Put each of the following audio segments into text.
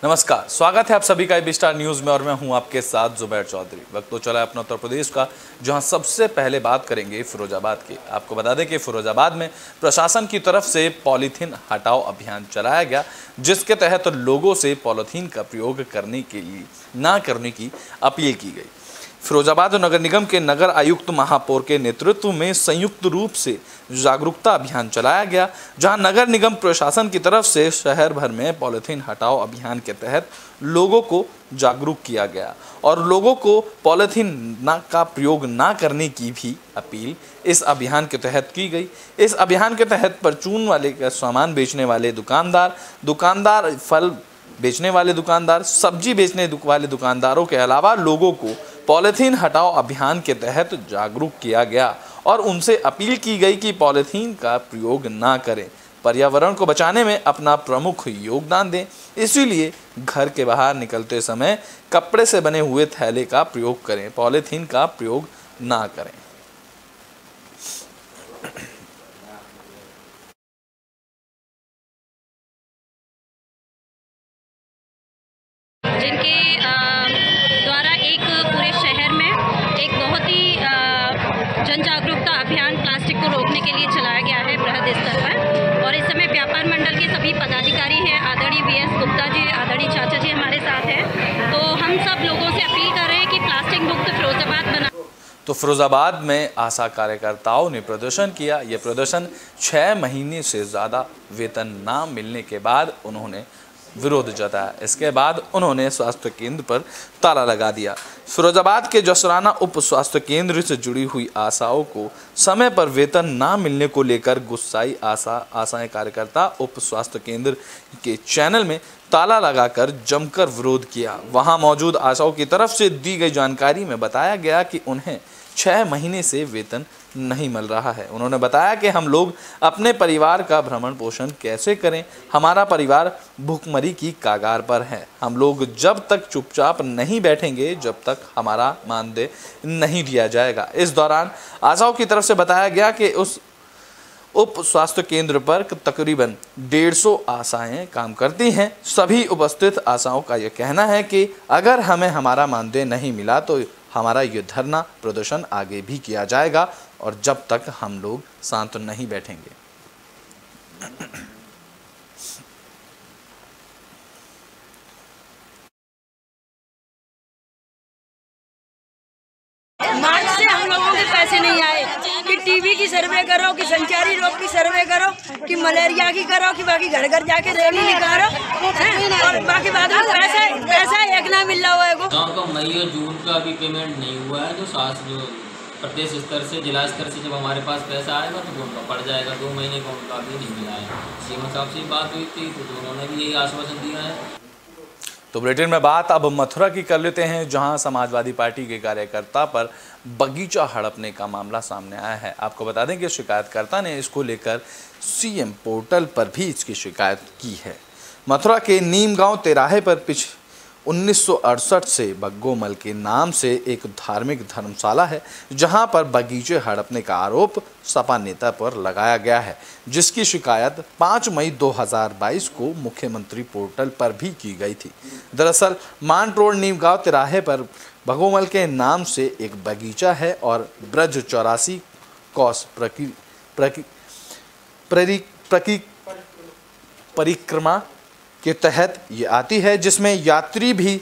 नमस्कार, स्वागत है आप सभी का एबी स्टार न्यूज में और मैं हूं आपके साथ जुबैर चौधरी। वक्त तो चला है अपना उत्तर प्रदेश का, जहां सबसे पहले बात करेंगे फिरोजाबाद की। आपको बता दें कि फिरोजाबाद में प्रशासन की तरफ से पॉलीथीन हटाओ अभियान चलाया गया, जिसके तहत लोगों से पॉलीथीन का प्रयोग करने के लिए ना करने की अपील की गई। फिरोजाबाद नगर निगम के नगर आयुक्त महापौर के नेतृत्व में संयुक्त रूप से जागरूकता अभियान चलाया गया, जहां नगर निगम प्रशासन की तरफ से शहर भर में पॉलीथीन हटाओ अभियान के तहत लोगों को जागरूक किया गया और लोगों को पॉलीथीन का प्रयोग ना करने की भी अपील इस अभियान के तहत की गई। इस अभियान के तहत परचून वाले का सामान बेचने वाले दुकानदार, फल बेचने वाले दुकानदार, सब्जी बेचने वाले दुकानदारों के अलावा लोगों को पॉलीथीन हटाओ अभियान के तहत जागरूक किया गया और उनसे अपील की गई कि पॉलीथीन का प्रयोग ना करें, पर्यावरण को बचाने में अपना प्रमुख योगदान दें। इसीलिए घर के बाहर निकलते समय कपड़े से बने हुए थैले का प्रयोग करें, पॉलीथीन का प्रयोग ना करें। जिनके द्वारा एक पूरे शहर में एक बहुत ही जन जागरूकता अभियान प्लास्टिक को रोकने के लिए चलाया गया है बृहद स्तर पर। और इस समय व्यापार मंडल के सभी पदाधिकारी हैं, आदरणीय वीएस गुप्ता जी, आदरणीय चाचा जी हमारे साथ हैं। तो हम सब लोगों से अपील कर रहे हैं कि प्लास्टिक मुक्त फिरोजाबाद बना। तो फिरोजाबाद में आशा कार्यकर्ताओं ने प्रदर्शन किया। ये प्रदर्शन 6 महीने से ज़्यादा वेतन ना मिलने के बाद उन्होंने विरोध जताया। इसके बाद उन्होंने स्वास्थ्य केंद्र पर ताला लगा दिया। फिरोजाबाद के जसराना उप स्वास्थ्य केंद्र से जुड़ी हुई आशाओं को समय पर वेतन ना मिलने को लेकर गुस्साई आशाएं कार्यकर्ता उप स्वास्थ्य केंद्र के चैनल में ताला लगाकर जमकर विरोध किया। वहां मौजूद आशाओं की तरफ से दी गई जानकारी में बताया गया कि उन्हें 6 महीने से वेतन नहीं मिल रहा है। उन्होंने बताया कि हम लोग अपने परिवार का भरण पोषण कैसे करें, हमारा परिवार भूखमरी की कगार पर है। हम लोग जब तक चुपचाप नहीं बैठेंगे जब तक हमारा मानदेय नहीं दिया जाएगा। इस दौरान आशाओं की तरफ से बताया गया कि उस उप स्वास्थ्य केंद्र पर तकरीबन 150 आशाएं काम करती हैं। सभी उपस्थित आशाओं का यह कहना है कि अगर हमें हमारा मानदेय नहीं मिला तो हमारा ये धरना प्रदर्शन आगे भी किया जाएगा और जब तक हम लोग शांत नहीं बैठेंगे। मार्च से हम लोगों के पैसे नहीं आए कि टीबी की सर्वे करो, कि संचारी रोग की सर्वे करो, कि मलेरिया की करो, कि बाकी घर घर जाके रैली निकालो और बाकी बाद में पैसा एक ना मिल रहा है। गाँव का मई और जून का अभी पेमेंट नहीं हुआ है। जो प्रदेश स्तर से, जिला स्तर से जब हमारे पास पैसा आएगा तो वो उनका पड़ जाएगा। 2 महीने का उनका अभी नहीं मिला है। सीएम साहब से बात हुई थी तो उन्होंने भी यही आश्वासन दिया है। तो बुलेटिन में बात अब मथुरा की कर लेते हैं, जहां समाजवादी पार्टी के कार्यकर्ता पर बगीचा हड़पने का मामला सामने आया है। आपको बता दें कि शिकायतकर्ता ने इसको लेकर सीएम पोर्टल पर भी इसकी शिकायत की है। मथुरा के नीम गांव तिराहे पर 1968 से बग्गोमल के नाम से एक धार्मिक धर्मशाला है, जहां पर बगीचे हड़पने का आरोप सपा नेता पर लगाया गया है, जिसकी शिकायत 5 मई 2022 को मुख्यमंत्री पोर्टल पर भी की गई थी। दरअसल मान रोड नीम गांव तिराहे पर बग्गोमल के नाम से एक बगीचा है और ब्रज 84 कौस परिक्रमा के तहत ये आती है, जिसमें यात्री भी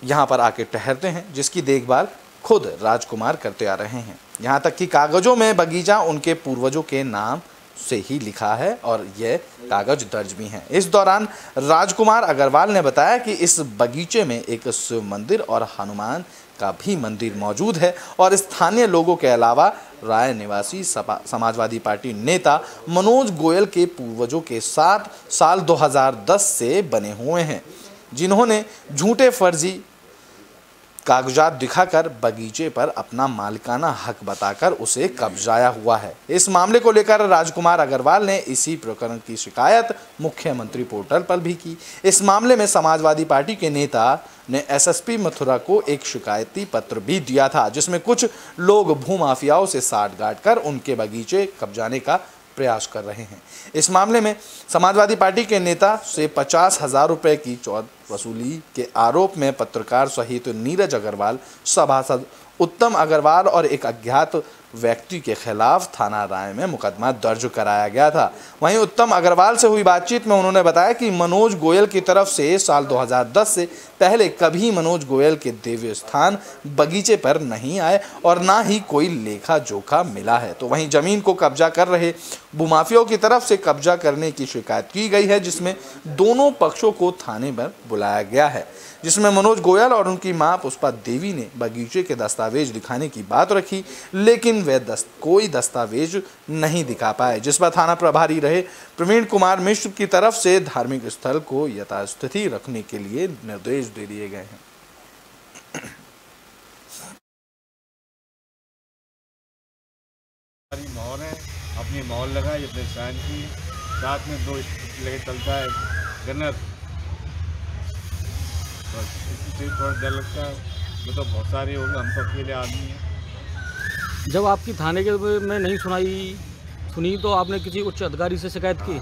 यहाँ पर आके ठहरते हैं, जिसकी देखभाल खुद राजकुमार करते आ रहे हैं। यहाँ तक कि कागजों में बगीचा उनके पूर्वजों के नाम से ही लिखा है और यह कागज दर्ज भी हैं। इस दौरान राजकुमार अग्रवाल ने बताया कि इस बगीचे में एक शिव मंदिर और हनुमान का भी मंदिर मौजूद है और स्थानीय लोगों के अलावा राय निवासी समाजवादी पार्टी नेता मनोज गोयल के पूर्वजों के साथ साल 2010 से बने हुए हैं, जिन्होंने झूठे फर्जी कागजात दिखाकर बगीचे पर अपना मालिकाना हक बताकर उसे कब्जाया हुआ है। इस मामले को लेकर राजकुमार अग्रवाल ने इसी प्रकरण की शिकायत मुख्यमंत्री पोर्टल पर भी की। इस मामले में समाजवादी पार्टी के नेता ने एसएसपी मथुरा को एक शिकायती पत्र भी दिया था, जिसमें कुछ लोग भूमाफियाओं से साठगांठ कर उनके बगीचे कब्जाने का प्रयास कर रहे हैं। इस मामले में समाजवादी पार्टी के नेता से 50,000 रुपये की वसूली के आरोप में पत्रकार सहित नीरज अग्रवाल, सभासद उत्तम अग्रवाल और एक अज्ञात व्यक्ति के खिलाफ थाना राय में मुकदमा दर्ज कराया गया था। वहीं उत्तम अग्रवाल से हुई बातचीत में उन्होंने बताया कि मनोज गोयल की तरफ से साल 2010 से पहले कभी मनोज गोयल के देवी स्थान बगीचे पर नहीं आए और ना ही कोई लेखा जोखा मिला है। तो वहीं जमीन को कब्जा कर रहे भूमाफियाओं की तरफ से कब्जा करने की शिकायत की गई है, जिसमें दोनों पक्षों को थाने पर बुलाया गया है, जिसमें मनोज गोयल और उनकी मां पुष्पा देवी ने बगीचे के दस्तावेज दिखाने की बात रखी, लेकिन वे कोई दस्तावेज नहीं दिखा पाए, जिस पर थाना प्रभारी रहे प्रवीण कुमार मिश्र की तरफ से धार्मिक स्थल को यथास्थिति रखने के लिए निर्देश दे दिए गए हैं। मोहर है, अपनी मोहर लगाई, अपने साइन की, साथ में 2 लेके चलता है गन्नत, इससे थोड़ा डर लगता है। वो तो बहुत सारे हो गए, हम तो अकेले आदमी हैं। जब आपकी थाने के में नहीं सुनी तो आपने किसी उच्च अधिकारी से शिकायत की?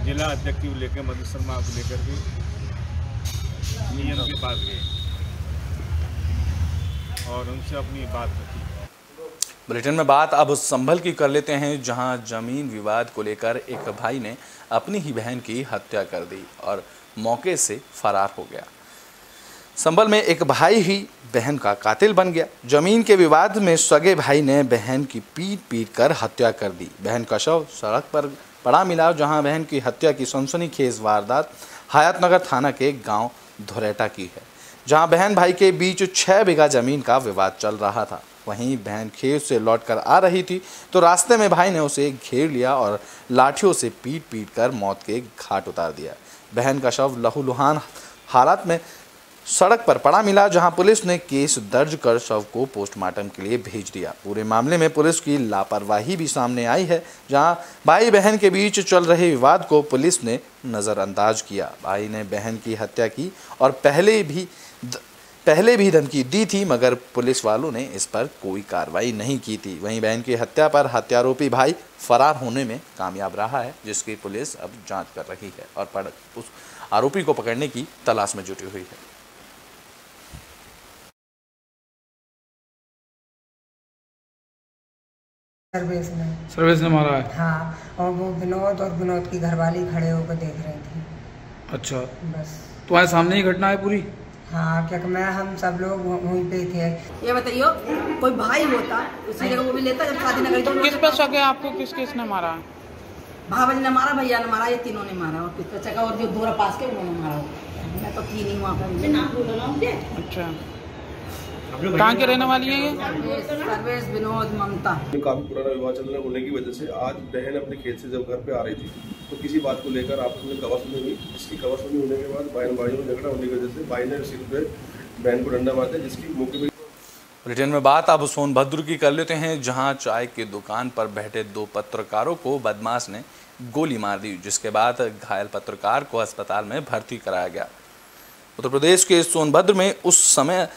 जिला अध्यक्ष को लेकर, मधु शर्मा को लेकर के नियम के पास गए और उनसे अपनी बात रखी। बुलेटिन में बात अब संभल की कर लेते हैं, जहां जमीन विवाद को लेकर एक भाई ने अपनी ही बहन की हत्या कर दी और मौके से फरार हो गया। संभल में एक भाई ही बहन का कातिल बन गया। जमीन के विवाद में सगे भाई ने बहन की पीट कर हत्या कर दी। बहन का शव सड़क पर पड़ा मिला, जहां बहन की हत्या की सनसनीखेज वारदात हयातनगर थाना के गांव धोरेटा की है, जहां बहन भाई के बीच 6 बीघा जमीन का विवाद चल रहा था। वहीं बहन खेत से लौटकर आ रही थी तो रास्ते में भाई ने उसे घेर लिया और लाठियों से पीट कर मौत के घाट उतार दिया। बहन का शव लहूलुहान हालत में सड़क पर पड़ा मिला, जहां पुलिस ने केस दर्ज कर शव को पोस्टमार्टम के लिए भेज दिया। पूरे मामले में पुलिस की लापरवाही भी सामने आई है, जहां भाई बहन के बीच चल रहे विवाद को पुलिस ने नज़रअंदाज किया। भाई ने बहन की हत्या की और पहले भी धमकी दी थी, मगर पुलिस वालों ने इस पर कोई कार्रवाई नहीं की थी। वहीं बहन की हत्या पर हत्यारोपी भाई फरार होने में कामयाब रहा है, जिसकी पुलिस अब जांच कर रही है और उस आरोपी को पकड़ने की तलाश में जुटी हुई है। सर्वेश ने मारा है? हाँ, और वो विनोद की घरवाली खड़े होकर देख रही थी। अच्छा, बस तुम्हारे सामने ही घटना है पूरी? हाँ, क्या हम सब लोग वहीं पे थे। ये बताइयो, कोई भाई होता उसी जगह वो भी लेता जब शादी न करी तो। किस पे शक है आपको? किस ने मारा? भाभी ने मारा, भैया ने मारा, ये तीनों ने मारा। और किस पे शक है? और जो दूर पास के उन्होंने मारा। मैं तो थी नहीं वहाँ पर। अच्छा, कहाँ के रहने वाली है ये? सर्वेश, विनोद, ममता। काफी पुराना विवाद चल रहा होने की वजह से आज बहन अपने खेत से जब घर पे आ रही थी तो किसी बात को लेकर आपस में कवासुनी हुई, जिसकी कवासुनी होने के बाद भाइयों में झगड़ा होने की वजह से भाई ने सिर पे बहन को डंडा मार दिया, जिसकी मौके पर। ब्रिटेन में बात अब सोनभद्र की कर लेते हैं, जहां चाय की दुकान पर बैठे 2 पत्रकारों को बदमाश ने गोली मार दी, जिसके बाद घायल पत्रकार को अस्पताल में भर्ती कराया गया। उत्तर प्रदेश के सोनभद्र में उस समय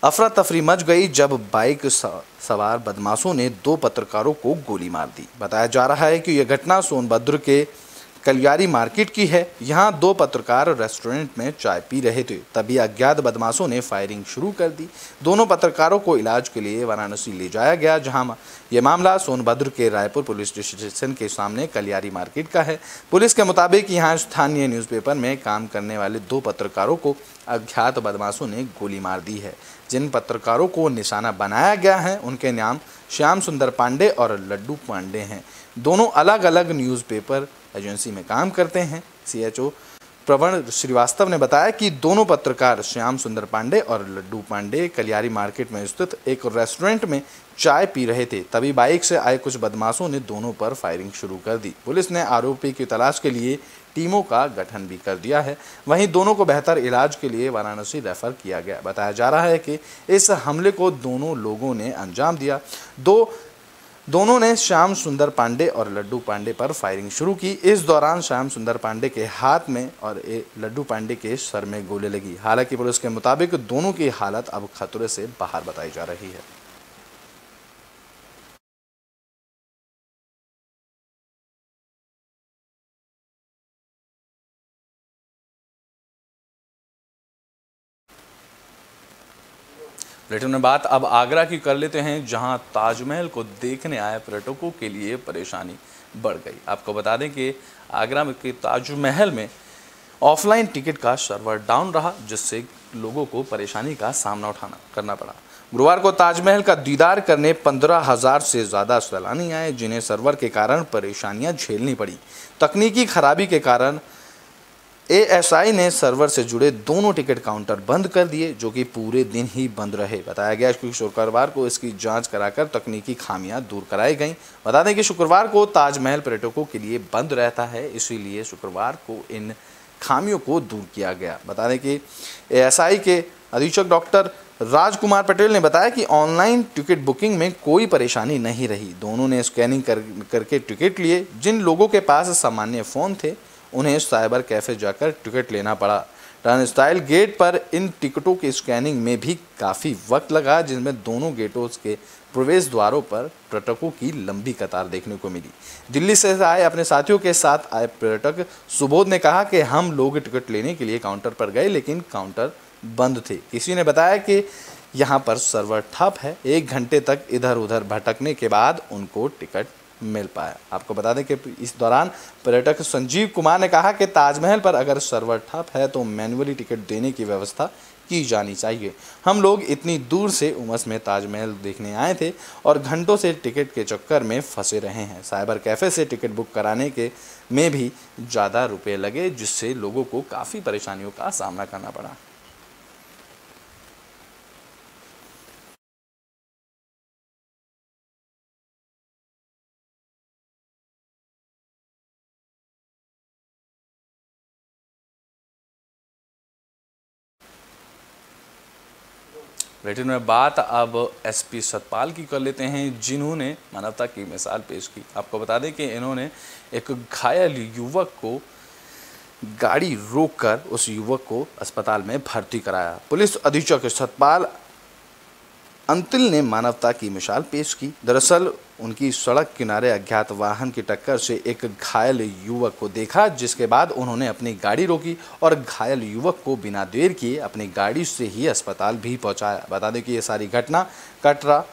अफरा तफरी मच गई जब बाइक सवार बदमाशों ने 2 पत्रकारों को गोली मार दी। बताया जा रहा है कि यह घटना सोनभद्र के कलियारी मार्केट की है। यहां 2 पत्रकार रेस्टोरेंट में चाय पी रहे थे, तभी अज्ञात बदमाशों ने फायरिंग शुरू कर दी। दोनों पत्रकारों को इलाज के लिए वाराणसी ले जाया गया, जहां यह मामला सोनभद्र के रायपुर पुलिस स्टेशन के सामने कलियारी मार्केट का है। पुलिस के मुताबिक यहां स्थानीय न्यूज़पेपर में काम करने वाले 2 पत्रकारों को अज्ञात बदमाशों ने गोली मार दी है। जिन पत्रकारों को निशाना बनाया गया है उनके नाम श्याम सुंदर पांडे और लड्डू पांडे हैं। दोनों अलग अलग न्यूज़पेपर एजेंसी में काम करते हैं। CHO प्रवण श्रीवास्तव ने बताया कि दोनों पत्रकार श्याम सुंदर पांडे और लड्डू पांडे कलियारी मार्केट में स्थित एक रेस्टोरेंट में चाय पी रहे थे, तभी बाइक से आए कुछ बदमाशों ने दोनों पर फायरिंग शुरू कर दी। पुलिस ने आरोपी की तलाश के लिए टीमों का गठन भी कर दिया है। वहीं दोनों को बेहतर इलाज के लिए वाराणसी रेफर किया गया। बताया जा रहा है कि इस हमले को दोनों लोगों ने अंजाम दिया। दोनों ने श्याम सुंदर पांडे और लड्डू पांडे पर फायरिंग शुरू की। इस दौरान श्याम सुंदर पांडे के हाथ में और लड्डू पांडे के सर में गोली लगी। हालांकि पुलिस के मुताबिक दोनों की हालत अब खतरे से बाहर बताई जा रही है। बुलेटिन में बात अब आगरा की कर लेते हैं, जहां ताजमहल को देखने आए पर्यटकों के लिए परेशानी बढ़ गई। आपको बता दें कि आगरा के ताजमहल में ऑफलाइन टिकट का सर्वर डाउन रहा, जिससे लोगों को परेशानी का सामना करना पड़ा। गुरुवार को ताजमहल का दीदार करने 15,000 से ज़्यादा सैलानी आए, जिन्हें सर्वर के कारण परेशानियां झेलनी पड़ी। तकनीकी खराबी के कारण ASI ने सर्वर से जुड़े दोनों टिकट काउंटर बंद कर दिए, जो कि पूरे दिन ही बंद रहे। बताया गया कि शुक्रवार को इसकी जांच कराकर तकनीकी खामियां दूर कराई गईं। बता दें कि शुक्रवार को ताजमहल पर्यटकों के लिए बंद रहता है, इसीलिए शुक्रवार को इन खामियों को दूर किया गया। बता दें कि ASI के अधीक्षक डॉक्टर राजकुमार पटेल ने बताया कि ऑनलाइन टिकट बुकिंग में कोई परेशानी नहीं रही। दोनों ने स्कैनिंग करके टिकट लिए। जिन लोगों के पास सामान्य फ़ोन थे, उन्हें साइबर कैफ़े जाकर टिकट लेना पड़ा। टर्नस्टाइल गेट पर इन टिकटों की स्कैनिंग में भी काफ़ी वक्त लगा, जिसमें दोनों गेटों के प्रवेश द्वारों पर पर्यटकों की लंबी कतार देखने को मिली। दिल्ली से आए अपने साथियों के साथ आए पर्यटक सुबोध ने कहा कि हम लोग टिकट लेने के लिए काउंटर पर गए, लेकिन काउंटर बंद थे। किसी ने बताया कि यहाँ पर सर्वर ठप है। 1 घंटे तक इधर उधर भटकने के बाद उनको टिकट मिल पाया। आपको बता दें कि इस दौरान पर्यटक संजीव कुमार ने कहा कि ताजमहल पर अगर सर्वर ठप है तो मैन्युअली टिकट देने की व्यवस्था की जानी चाहिए। हम लोग इतनी दूर से उमस में ताजमहल देखने आए थे और घंटों से टिकट के चक्कर में फंसे रहे हैं। साइबर कैफ़े से टिकट बुक कराने के में भी ज़्यादा रुपए लगे, जिससे लोगों को काफ़ी परेशानियों का सामना करना पड़ा। बुलेटिन में बात अब SP सतपाल की कर लेते हैं, जिन्होंने मानवता की मिसाल पेश की। आपको बता दें कि इन्होंने एक घायल युवक को गाड़ी रोककर उस युवक को अस्पताल में भर्ती कराया। पुलिस अधीक्षक सतपाल अंतिल ने मानवता की मिसाल पेश की। दरअसल उनकी सड़क किनारे अज्ञात वाहन की टक्कर से एक घायल युवक को देखा, जिसके बाद उन्होंने अपनी गाड़ी रोकी और घायल युवक को बिना देर किए अपनी गाड़ी से ही अस्पताल भी पहुंचाया। बता दें कि ये सारी घटना कटरा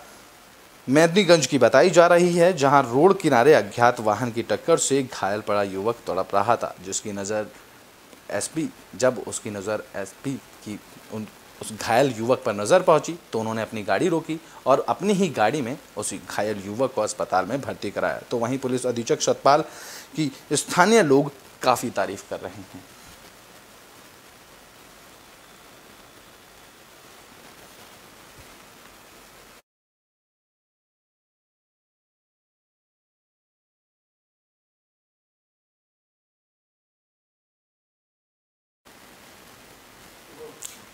मेदिनीगंज की बताई जा रही है, जहां रोड किनारे अज्ञात वाहन की टक्कर से घायल पड़ा युवक तड़प रहा था, जब उसकी नज़र SP की उस घायल युवक पर नज़र पहुंची तो उन्होंने अपनी गाड़ी रोकी और अपनी ही गाड़ी में उस घायल युवक को अस्पताल में भर्ती कराया। तो वहीं पुलिस अधीक्षक सतपाल की स्थानीय लोग काफ़ी तारीफ कर रहे हैं।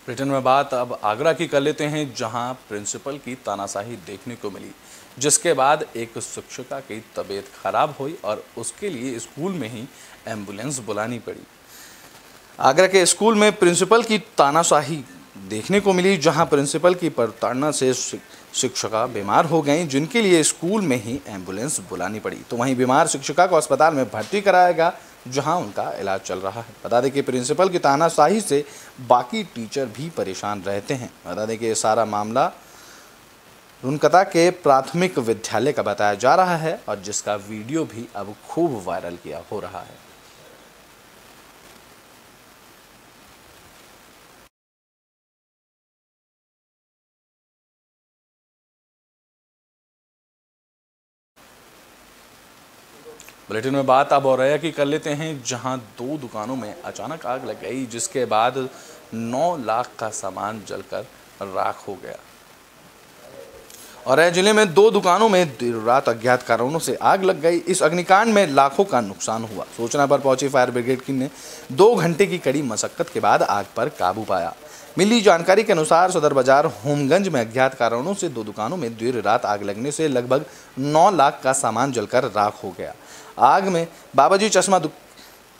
ब्रिटेन में बात अब आगरा की कर लेते हैं, जहां प्रिंसिपल की तानाशाही देखने को मिली, जिसके बाद एक शिक्षिका की तबीयत खराब हुई और उसके लिए स्कूल में ही एम्बुलेंस बुलानी पड़ी। आगरा के स्कूल में प्रिंसिपल की तानाशाही देखने को मिली, जहां प्रिंसिपल की प्रताड़ना से शिक्षिका बीमार हो गईं, जिनके लिए स्कूल में ही एम्बुलेंस बुलानी पड़ी। तो वहीं बीमार शिक्षिका को अस्पताल में भर्ती कराया गया, जहां उनका इलाज चल रहा है। बता दें कि प्रिंसिपल की तानाशाही से बाकी टीचर भी परेशान रहते हैं। बता दें कि ये सारा मामला रुनकता के प्राथमिक विद्यालय का बताया जा रहा है और जिसका वीडियो भी अब खूब वायरल किया हो रहा है। बुलेटिन में बात अब औरैया की कर लेते हैं, जहां 2 दुकानों में अचानक आग लग गई, जिसके बाद 9 लाख का सामान जलकर राख हो गया। औरैया जिले में 2 दुकानों में देर रात अज्ञात कारणों से आग लग गई। इस अग्निकांड में लाखों का नुकसान हुआ। सूचना पर पहुंची फायर ब्रिगेड की ने 2 घंटे की कड़ी मशक्कत के बाद आग पर काबू पाया। मिली जानकारी के अनुसार सदर बाजार होमगंज में अज्ञात कारणों से 2 दुकानों में देर रात आग लगने से लगभग 9 लाख का सामान जलकर राख हो गया। आग में बाबाजी चश्मा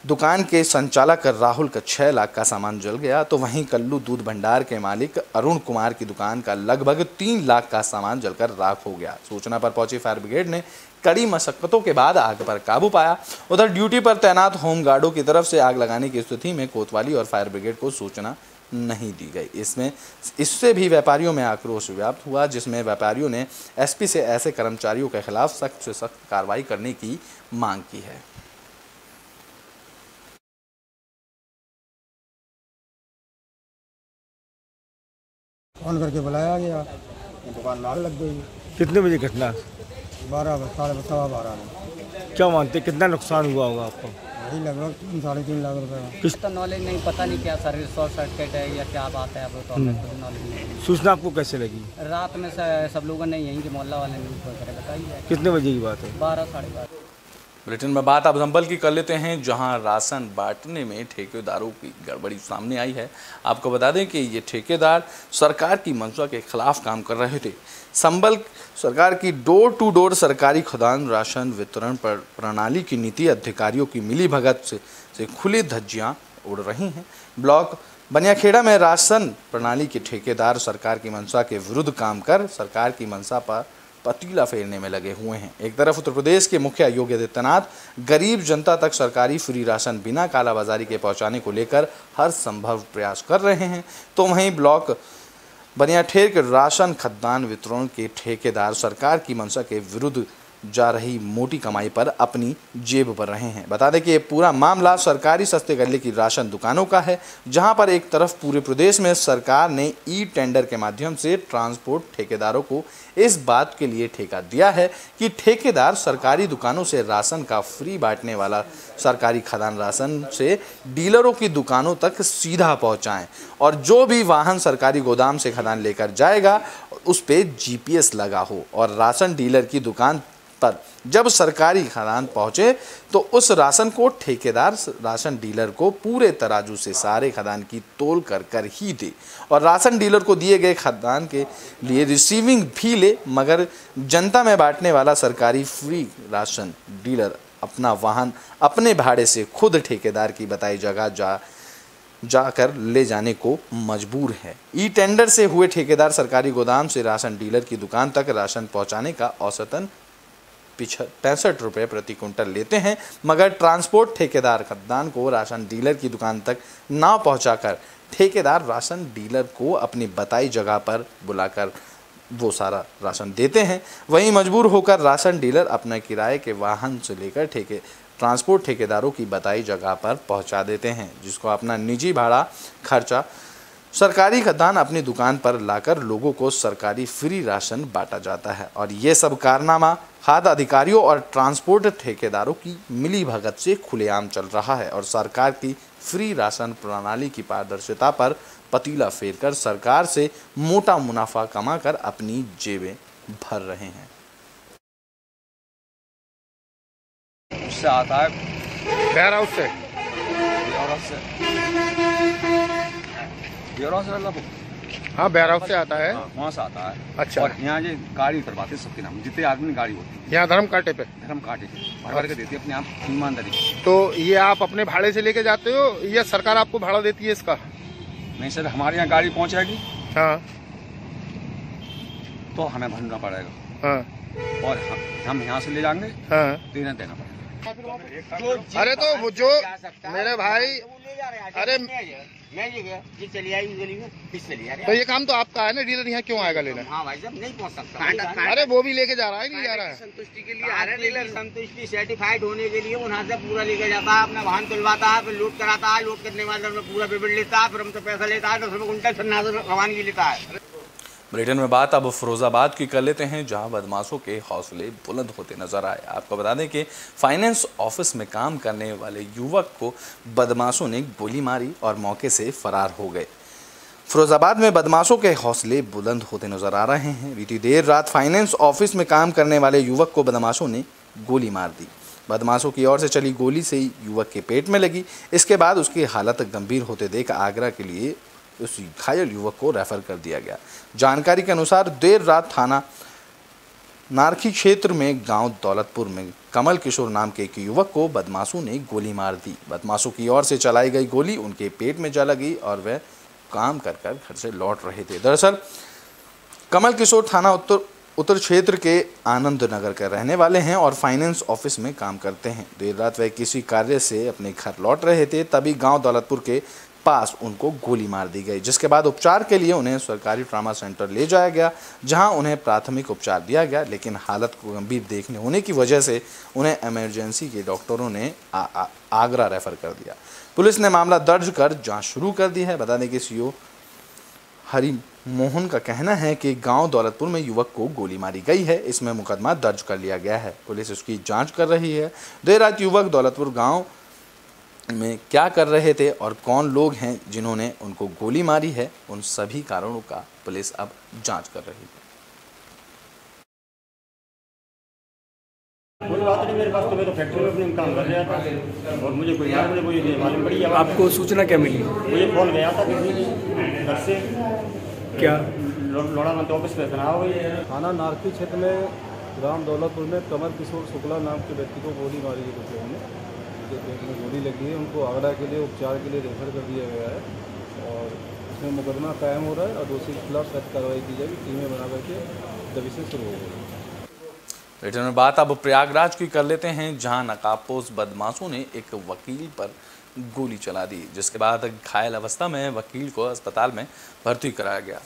दुकान के संचालक राहुल का 6 लाख का सामान जल गया। तो वहीं कल्लू दूध भंडार के मालिक अरुण कुमार की दुकान का लगभग 3 लाख का सामान जलकर राख हो गया। सूचना पर पहुंची फायर ब्रिगेड ने कड़ी मशक्कतों के बाद आग पर काबू पाया। उधर ड्यूटी पर तैनात होमगार्डों की तरफ से आग लगाने की स्थिति में कोतवाली और फायर ब्रिगेड को सूचना नहीं दी गई। इससे भी व्यापारियों में आक्रोश व्याप्त हुआ, जिसमें व्यापारियों ने एसपी से ऐसे कर्मचारियों के खिलाफ सख्त से सख्त कार्रवाई करने की मांग की है। फोन करके बुलाया गया, दुकान में आग लग गई। कितने बजे घटना? 12 साढ़े 12 में। क्या मानते कितना नुकसान हुआ होगा आपको? यही लगभग 3-3.5 लाख रुपए। किस तो नॉलेज नहीं, पता नहीं क्या शॉर्ट सर्किट है या क्या बात है, अब तो हमें खुद नॉलेज नहीं। सूचना आपको कैसे लगी? रात में सब लोगों ने यहीं के मोहल्ला वाले ने बताई है। कितने बजे की बात है? 12 साढ़े 12। बुलेटिन में बात अब संभल की कर लेते हैं, जहां राशन बांटने में ठेकेदारों की गड़बड़ी सामने आई है। आपको बता दें कि ये ठेकेदार सरकार की मंशा के खिलाफ काम कर रहे थे। संभल सरकार की डोर टू डोर सरकारी खाद्यान्न राशन वितरण पर प्रणाली की नीति अधिकारियों की मिलीभगत से खुली धज्जियां उड़ रही हैं। ब्लॉक बनियाखेड़ा में राशन प्रणाली के ठेकेदार सरकार की मंशा के विरुद्ध काम कर सरकार की मंशा पर पतीला फेरने में लगे हुए हैं। एक तरफ उत्तर प्रदेश के मुखिया योगी आदित्यनाथ गरीब जनता तक सरकारी फ्री राशन बिना कालाबाजारी के पहुंचाने को लेकर हर संभव प्रयास कर रहे हैं, तो वहीं ब्लॉक बनियाठेर के राशन खाद्यान्न वितरण के ठेकेदार सरकार की मंशा के विरुद्ध जा रही मोटी कमाई पर अपनी जेब भर रहे हैं। बता दें कि ये पूरा मामला सरकारी सस्ते गल्ले की राशन दुकानों का है, जहां पर एक तरफ पूरे प्रदेश में सरकार ने ई टेंडर के माध्यम से ट्रांसपोर्ट ठेकेदारों को इस बात के लिए ठेका दिया है कि ठेकेदार सरकारी दुकानों से राशन का फ्री बांटने वाला सरकारी खाद्यान्न राशन से डीलरों की दुकानों तक सीधा पहुंचाएं, और जो भी वाहन सरकारी गोदाम से खाद्यान्न लेकर जाएगा उस पे GPS लगा हो, और राशन डीलर की दुकान पर जब सरकारी खाद्यान्न पहुंचे तो उस राशन को ठेकेदार राशन डीलर को पूरे तराजू से सारे खाद्यान्न की तोल कर ही दे, और राशन डीलर को दिए गए खाद्यान्न के लिए रिसीविंग भी ले, मगर जनता में बांटने वाला सरकारी फ्री राशन डीलर अपना वाहन अपने भाड़े से खुद ठेकेदार की बताई जगह जाकर ले जाने को मजबूर है। ई टेंडर से हुए ठेकेदार सरकारी गोदाम से राशन डीलर की दुकान तक राशन पहुंचाने का औसतन 65 रुपये प्रति क्विंटल लेते हैं, मगर ट्रांसपोर्ट ठेकेदार खाद्यान्न को राशन डीलर की दुकान तक ना पहुंचाकर ठेकेदार राशन डीलर को अपनी बताई जगह पर बुलाकर वो सारा राशन देते हैं। वहीं मजबूर होकर राशन डीलर अपने किराए के वाहन से लेकर ट्रांसपोर्ट ठेकेदारों की बताई जगह पर पहुंचा देते हैं, जिसको अपना निजी भाड़ा खर्चा सरकारी खाद्यान्न अपनी दुकान पर लाकर लोगों को सरकारी फ्री राशन बांटा जाता है। और ये सब कारनामा खाद्य अधिकारियों और ट्रांसपोर्ट ठेकेदारों की मिलीभगत से खुलेआम चल रहा है, और सरकार की फ्री राशन प्रणाली की पारदर्शिता पर पतीला फेरकर सरकार से मोटा मुनाफा कमाकर अपनी जेबें भर रहे हैं। उससे आता है वेयर हाउस से हाँ वेयर हाउस से आता है, वहाँ से आता है। अच्छा। और यहाँ ये गाड़ी करवाते हैं सबके नाम, जितने आदमी गाड़ी होती है यहाँ धर्म कांटे पे भर के देती है अपने आप ईमानदारी। तो ये आप अपने भाड़े से लेके जाते हो या सरकार आपको भाड़ा देती है इसका? नहीं सर, हमारे यहाँ गाड़ी पहुँचेगी हाँ तो हमें भरना पड़ेगा, हाँ, और हम यहाँ से ले जाएंगे हाँ। तो इन्हें देना पड़ेगा। अरे तो वो जो मेरे भाई, अरे तो ये काम तो आपका है ना, डीलर यहाँ क्यों आएगा लेना? हाँ भाई साहब, नहीं पहुँच सकता। अरे वो भी लेके जा रहा है, नहीं जा रहा है? संतुष्टि के लिए आ रहा है डीलर, संतुष्टि सर्टिफाइड होने के लिए वहाँ से पूरा लेके जाता है, अपना वाहन तुलवाता है, फिर लोड कराता है, लोड करने के बाद पूरा पेपर लेता है, फिर हमसे पैसा लेता है, 10 रुपये कुंटल फिर रवानगी लेता है। बुलेटिन में बात अब फिरोजाबाद की कर लेते हैं, जहां बदमाशों के हौसले बुलंद होते नजर आए। आपको बता दें कि फाइनेंस ऑफिस में काम करने वाले युवक को बदमाशों ने गोली मारी और मौके से फरार हो गए। फिरोजाबाद में बदमाशों के हौसले बुलंद होते नजर आ रहे हैं। बीती देर रात फाइनेंस ऑफिस में काम करने वाले युवक को बदमाशों ने गोली मार दी। बदमाशों की ओर से चली गोली से युवक के पेट में लगी। इसके बाद उसकी हालत गंभीर होते देख आगरा के लिए उस घायल युवक को रेफर कर दिया गया। जानकारी के अनुसार देर रात थाना नारखी क्षेत्र में गांव दौलतपुर में कमल किशोर नाम के एक युवक को बदमाशों ने गोली मार दी। बदमाशों की ओर से चलाई गई गोली उनके पेट में जा लगी और वह काम कर घर से लौट रहे थे। दरअसल कमल किशोर थाना उत्तर क्षेत्र के आनंद नगर के रहने वाले हैं और फाइनेंस ऑफिस में काम करते हैं। देर रात वह किसी कार्य से अपने घर लौट रहे थे, तभी गांव दौलतपुर के पास उनको गोली मार दी गई, जिसके बाद उपचार के लिए उन्हें सरकारी ट्रामा सेंटर ले जाया गया, जहां उन्हें प्राथमिक उपचार दिया गया, लेकिन हालत को गंभीर देखने होने की वजह से उन्हें इमरजेंसी के डॉक्टरों ने आगरा रेफर कर दिया। पुलिस ने मामला दर्ज कर जांच शुरू कर दी है। बता दें कि सीओ हरि मोहन का कहना है कि गांव दौलतपुर में युवक को गोली मारी गई है, इसमें मुकदमा दर्ज कर लिया गया है। पुलिस उसकी जांच कर रही है। देर रात युवक दौलतपुर गांव में क्या कर रहे थे और कौन लोग हैं जिन्होंने उनको गोली मारी है, उन सभी कारणों का पुलिस अब जांच कर रही है। कोई बात नहीं मेरे पास, तो मैं तो फैक्ट्री में अपने काम कर रहा था और मुझे कोई मालूम पड़ी। आपको सूचना क्या मिली? मुझे फोन गया था किसी घर से, क्या लोड़ा मंत ऑफिस पे तनाव हुई। थाना नारकी क्षेत्र में ग्राम दौलतपुर में कमल किशोर शुक्ला नाम के व्यक्ति को गोली मारी है। कुछ लोगों ने पेट में गोली लगी है, उनको आगरा के लिए उपचार के लिए रेफर कर दिया गया है और इसमें मुकदमा कायम हो रहा है और दोषी के खिलाफ सख्त कार्रवाई की जाएगी। टीमें बना करके तभी से शुरू हो गई। रिटर्न में बात अब प्रयागराज की कर लेते हैं, जहां नकाबपोश बदमाशों ने एक वकील पर गोली चला दी, जिसके बाद घायल अवस्था में वकील को अस्पताल में भर्ती कराया गया।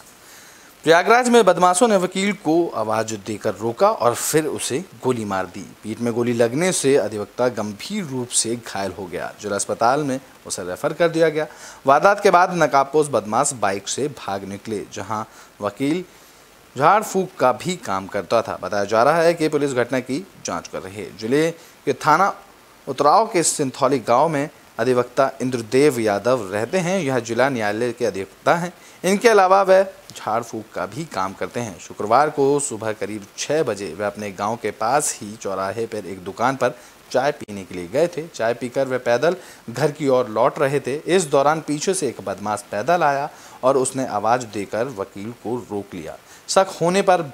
प्रयागराज में बदमाशों ने वकील को आवाज देकर रोका और फिर उसे गोली मार दी। पीठ में गोली लगने से अधिवक्ता गंभीर रूप से घायल हो गया। जिला अस्पताल में उसे रेफर कर दिया गया। वारदात के बाद नकाबपोश बदमाश बाइक से भाग निकले, जहां वकील झाड़ फूक का भी काम करता था। बताया जा रहा है कि पुलिस घटना की जांच कर रही है। जिले के थाना उतराव के सिंथौली गांव में अधिवक्ता इंद्रदेव यादव रहते हैं। यह जिला न्यायालय के अधिवक्ता हैं। इनके अलावा वह झाड़ फूक का भी काम करते हैं। शुक्रवार को सुबह करीब 6 बजे वह अपने गांव के पास ही चौराहे पर एक दुकान पर चाय पीने के लिए गए थे। चाय पीकर वे पैदल घर की ओर लौट रहे थे। इस दौरान पीछे से एक बदमाश पैदल आया और उसने आवाज़ देकर वकील को रोक लिया। शक होने पर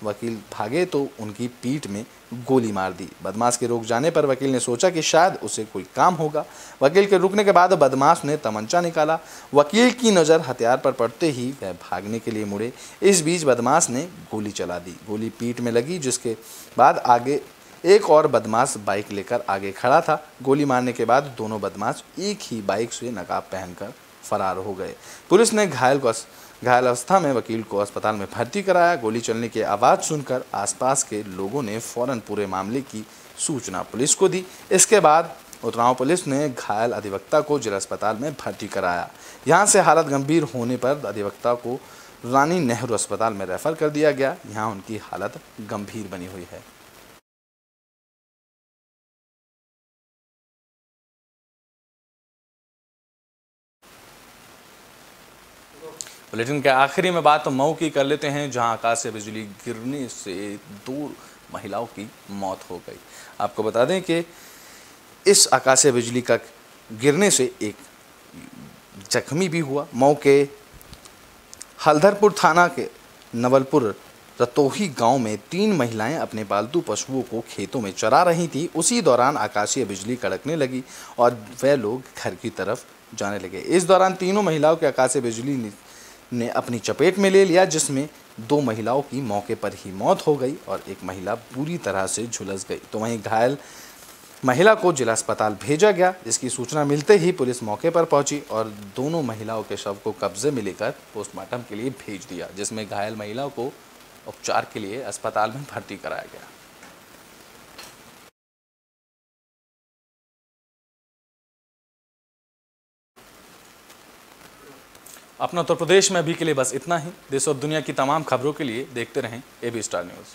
वकील भागे तो उनकी पीठ में गोली मार दी। बदमाश के रोक जाने पर वकील ने सोचा कि शायद उसे कोई काम होगा। वकील के रुकने के बाद बदमाश ने तमंचा निकाला। वकील की नज़र हथियार पर पड़ते ही वह भागने के लिए मुड़े। इस बीच बदमाश ने गोली चला दी। गोली पीठ में लगी, जिसके बाद आगे एक और बदमाश बाइक लेकर आगे खड़ा था। गोली मारने के बाद दोनों बदमाश एक ही बाइक से नकाब पहनकर फरार हो गए। पुलिस ने घायल अवस्था में वकील को अस्पताल में भर्ती कराया। गोली चलने की आवाज़ सुनकर आसपास के लोगों ने फौरन पूरे मामले की सूचना पुलिस को दी। इसके बाद उतराव पुलिस ने घायल अधिवक्ता को जिला अस्पताल में भर्ती कराया। यहां से हालत गंभीर होने पर अधिवक्ता को रानी नेहरू अस्पताल में रेफर कर दिया गया। यहां उनकी हालत गंभीर बनी हुई है। बुलेटिन के आखिरी में बात मऊ की कर लेते हैं, जहां आकाशीय बिजली गिरने से 2 महिलाओं की मौत हो गई। आपको बता दें कि इस आकाशीय बिजली का गिरने से एक जख्मी भी हुआ। मऊ के हल्दरपुर थाना के नवलपुर रतोही गांव में 3 महिलाएं अपने पालतू पशुओं को खेतों में चरा रही थी। उसी दौरान आकाशीय बिजली कड़कने लगी और वे लोग घर की तरफ जाने लगे। इस दौरान तीनों महिलाओं के आकाशीय बिजली ने अपनी चपेट में ले लिया, जिसमें 2 महिलाओं की मौके पर ही मौत हो गई और एक महिला बुरी तरह से झुलस गई। तो वहीं घायल महिला को जिला अस्पताल भेजा गया, जिसकी सूचना मिलते ही पुलिस मौके पर पहुंची और दोनों महिलाओं के शव को कब्जे में लेकर पोस्टमार्टम के लिए भेज दिया, जिसमें घायल महिलाओं को उपचार के लिए अस्पताल में भर्ती कराया गया। अपना उत्तर प्रदेश में अभी के लिए बस इतना ही। देश और दुनिया की तमाम खबरों के लिए देखते रहें AB स्टार न्यूज़।